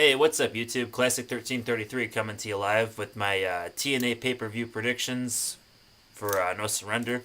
Hey, what's up, YouTube? Classic 1333 coming to you live with my TNA pay-per-view predictions for No Surrender.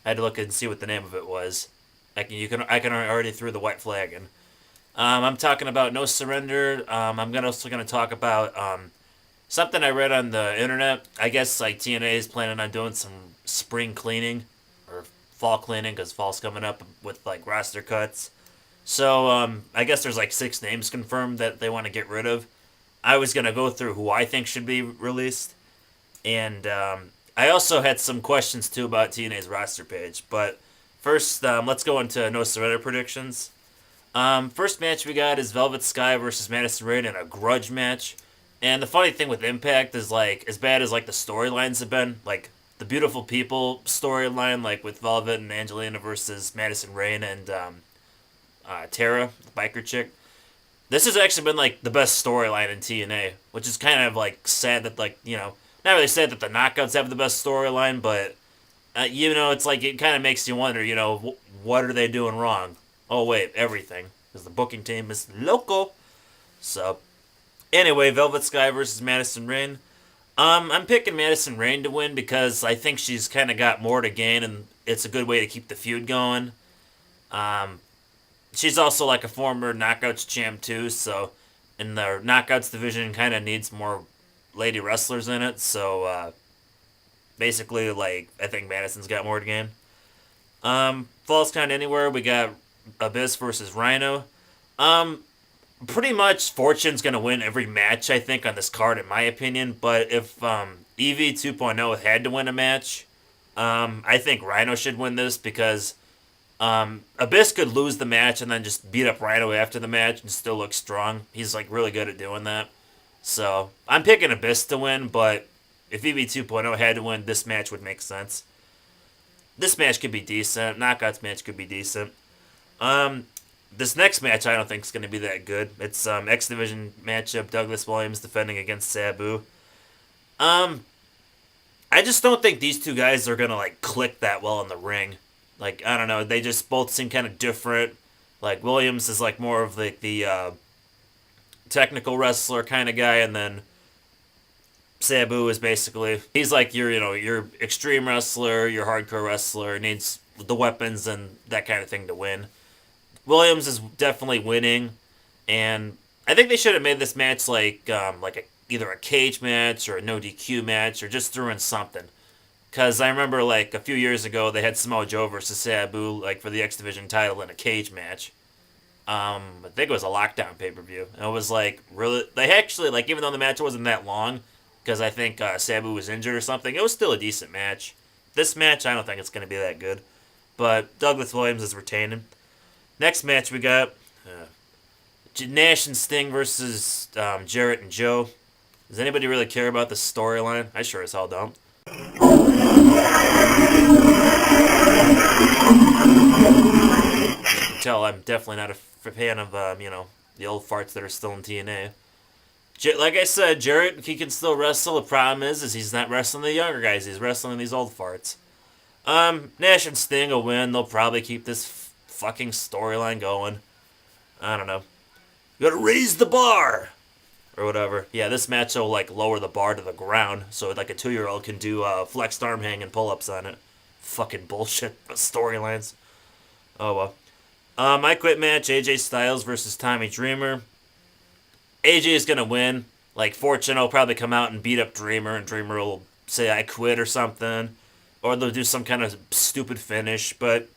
I had to look and see what the name of it was. I can already throw the white flag in. I'm talking about No Surrender. I'm also gonna talk about something I read on the internet. I guess like TNA is planning on doing some spring cleaning or fall cleaning because fall's coming up with like roster cuts. So I guess there's like 6 names confirmed that they want to get rid of. I was gonna go through who I think should be released, and I also had some questions too about TNA's roster page. But first, let's go into No Surrender predictions. First match we got is Velvet Sky versus Madison Rayne in a grudge match. And the funny thing with Impact is like as bad as like the storylines have been, like the Beautiful People storyline, like with Velvet and Angelina versus Madison Rayne and Tara, the biker chick. This has actually been like the best storyline in TNA, which is kind of like sad that not really sad that the knockouts have the best storyline, but it's like it kind of makes you wonder, what are they doing wrong? Oh wait, everything, because the booking team is local. So anyway, Velvet Sky versus Madison Rayne. I'm picking Madison Rayne to win because I think she's kind of got more to gain, and it's a good way to keep the feud going. Um, she's also like a former Knockouts champ too, so in the Knockouts division kind of needs more lady wrestlers in it. So basically, like I think Madison's got more to gain. Falls Count Anywhere, we got Abyss versus Rhino. Um, Pretty much Fortune's gonna win every match I think on this card in my opinion. But if EV 2.0 had to win a match, I think Rhino should win this because Abyss could lose the match and then just beat up Rhino after the match and still look strong. He's like really good at doing that. So I'm picking Abyss to win, but if EV 2.0 had to win, this match would make sense. This match could be decent. Knockouts match could be decent. Um, this next match I don't think is going to be that good. It's X Division matchup. Douglas Williams defending against Sabu. Um, I just don't think these two guys are going to like click that well in the ring. Like I don't know, they just both seem kind of different. Like Williams is like more of the technical wrestler kind of guy, and then Sabu is basically he's like your extreme wrestler, your hardcore wrestler needs the weapons and that kind of thing to win. Williams is definitely winning, and I think they should have made this match either a cage match or a no DQ match or just threw in something. Because I remember, like, a few years ago, they had Samoa Joe versus Sabu, like, for the X Division title in a cage match. I think it was a Lockdown pay-per-view. And it was, like, really... They actually, like, even though the match wasn't that long, because I think Sabu was injured or something, it was still a decent match. This match, I don't think it's going to be that good. But Douglas Williams is retaining. Next match we got Nash and Sting versus Jarrett and Joe. Does anybody really care about the storyline? I sure as hell don't. You can tell I'm definitely not a fan of the old farts that are still in TNA. Like I said, Jarrett, he can still wrestle. The problem is he's not wrestling the younger guys. He's wrestling these old farts. Nash and Sting will win. They'll probably keep this fucking storyline going. I don't know. You gotta raise the bar or whatever. Yeah, this match will like lower the bar to the ground, so like a 2-year-old can do flexed arm hang and pull-ups on it. Fucking bullshit storylines. Oh well. My quit match: AJ Styles versus Tommy Dreamer. AJ is gonna win. Like Fortune will probably come out and beat up Dreamer, and Dreamer will say I quit or something, or they'll do some kind of stupid finish. But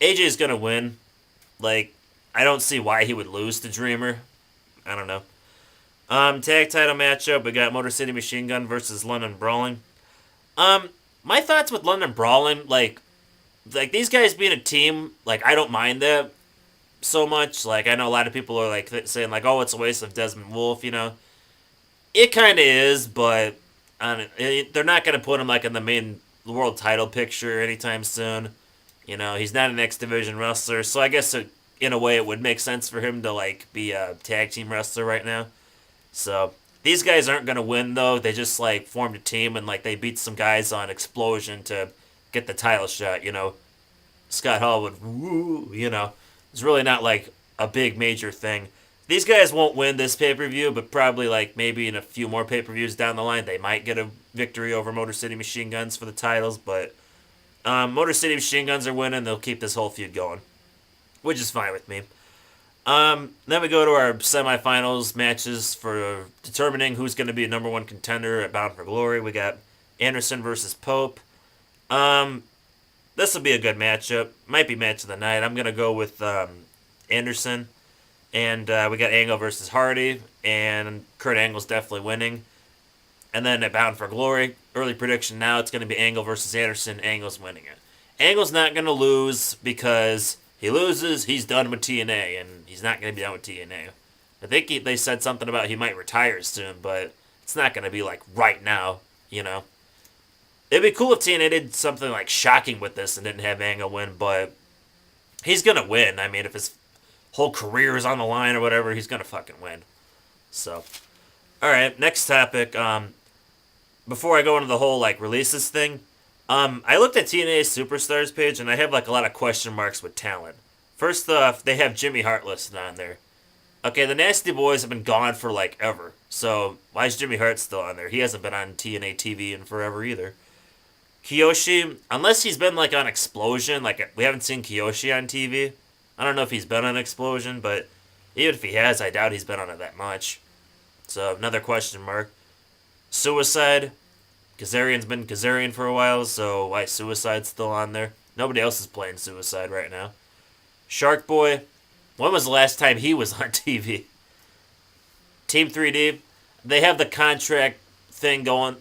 AJ is gonna win. Like I don't see why he would lose to Dreamer. I don't know. Tag title matchup, we got Motor City Machine Gun versus London Brawling. My thoughts with London Brawling, like these guys being a team, like I don't mind that so much. Like I know a lot of people are like saying like, oh, it's a waste of Desmond Wolf. It kind of is, but they're not gonna put him like in the main world title picture anytime soon. He's not an X Division wrestler, so I guess in a way it would make sense for him to like be a tag team wrestler right now. So these guys aren't gonna win though. They just like formed a team and like they beat some guys on Explosion to get the title shot. Scott Hall would woo. It's really not like a big major thing. these guys won't win this pay-per-view, but probably like maybe in a few more pay-per-views down the line, they might get a victory over Motor City Machine Guns for the titles. But Motor City Machine Guns are winning. They'll keep this whole feud going, which is fine with me. Then we go to our semifinals matches for determining who's going to be a number one contender at Bound for Glory. We got Anderson versus Pope. This will be a good matchup. Might be match of the night. I'm going to go with Anderson. And we got Angle versus Hardy. And Kurt Angle's definitely winning. And then at Bound for Glory, early prediction now, it's going to be Angle versus Anderson. Angle's winning it. Angle's not going to lose because he loses, he's done with TNA. And he's not going to be done with TNA. I think they said something about he might retire soon, but it's not going to be like right now, you know. It'd be cool if TNA did something like shocking with this and didn't have Angle win, but he's gonna win. I mean, if his whole career is on the line or whatever, he's gonna fucking win. So, all right, next topic. Before I go into the whole like releases thing, I looked at TNA's Superstars page and I have like a lot of question marks with talent. First off, they have Jimmy Hart listed on there. Okay, the Nasty Boys have been gone for like ever. So why is Jimmy Hart still on there? He hasn't been on TNA TV in forever either. Kiyoshi, unless he's been like on Explosion, like we haven't seen Kiyoshi on TV. I don't know if he's been on Explosion, but even if he has, I doubt he's been on it that much. So another question mark. Suicide, Kazarian's been Kazarian for a while, so why Suicide's still on there? Nobody else is playing Suicide right now. Shark Boy, when was the last time he was on TV? Team 3D, they have the contract thing going,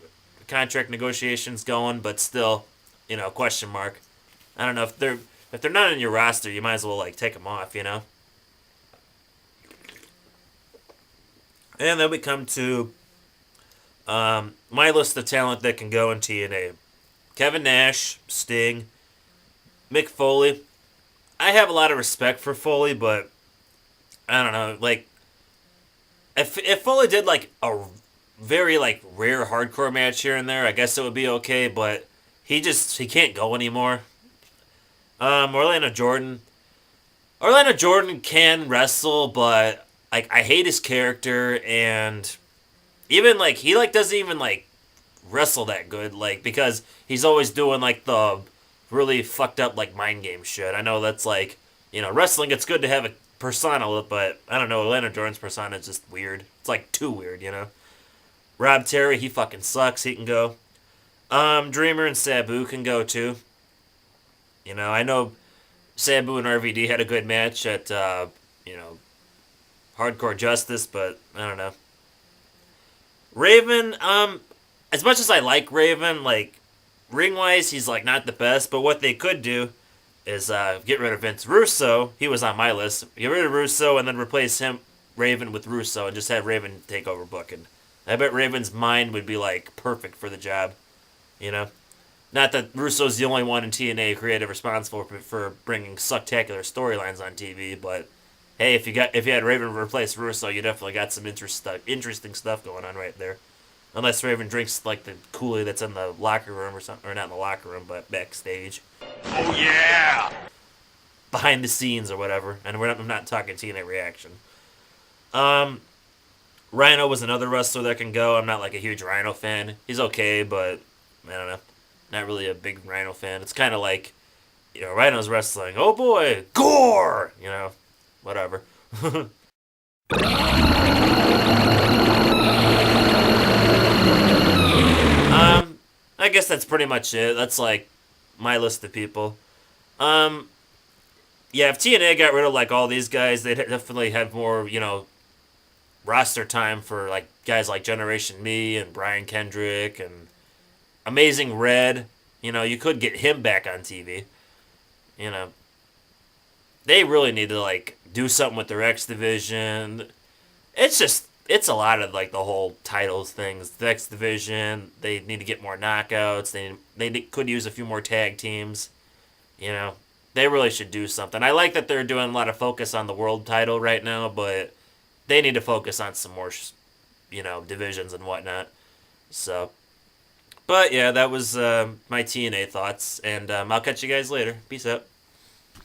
contract negotiations going, but still, you know, question mark. I don't know if they're not in your roster, you might as well like take them off, you know. And then we come to my list of talent that can go in TNA. Kevin Nash, Sting, Mick Foley. I have a lot of respect for Foley, but I don't know, like if Foley did like a very like rare hardcore match here and there, I guess it would be okay, but he can't go anymore. Orlando Jordan can wrestle, but like I hate his character, and even like he like doesn't even like wrestle that good, like because he's always doing like the really fucked up like mind game shit. I know that's like, you know, wrestling, it's good to have a persona, but I don't know, Orlando Jordan's persona is just weird. It's like too weird, you know. Rob Terry, he fucking sucks. He can go. Dreamer and Sabu can go too. You know, I know Sabu and RVD had a good match at, you know, Hardcore Justice, but I don't know. Raven, as much as I like Raven, like, ring-wise, he's, like, not the best, but what they could do is get rid of Vince Russo. He was on my list. Get rid of Russo and then replace him, Raven, with Russo and just have Raven take over booking. I bet Raven's mind would be, like, perfect for the job, you know? Not that Russo's the only one in TNA creative responsible for bringing sucktacular storylines on TV, but hey, if you had Raven replace Russo, you definitely got some interesting stuff going on right there. Unless Raven drinks like the Kool-Aid that's in the locker room or something, or not in the locker room, but backstage. Oh yeah! Behind the scenes or whatever. And I'm not talking TNA reaction. Rhino was another wrestler that can go. I'm not like a huge Rhino fan. He's okay, but I don't know. Not really a big Rhino fan. It's kind of like, you know, Rhino's wrestling. Oh boy, gore! You know, whatever. I guess that's pretty much it. That's like my list of people. Yeah, if TNA got rid of like all these guys, they'd definitely have more, you know, roster time for like guys like Generation Me and Brian Kendrick and Amazing Red. You know, you could get him back on TV. You know, they really need to like do something with their X division. It's a lot of like the whole titles things. The X division, they need to get more knockouts. They could use a few more tag teams. You know, they really should do something. I like that they're doing a lot of focus on the world title right now, but they need to focus on some more, you know, divisions and whatnot. So, but yeah, that was my TNA thoughts, and I'll catch you guys later. Peace out.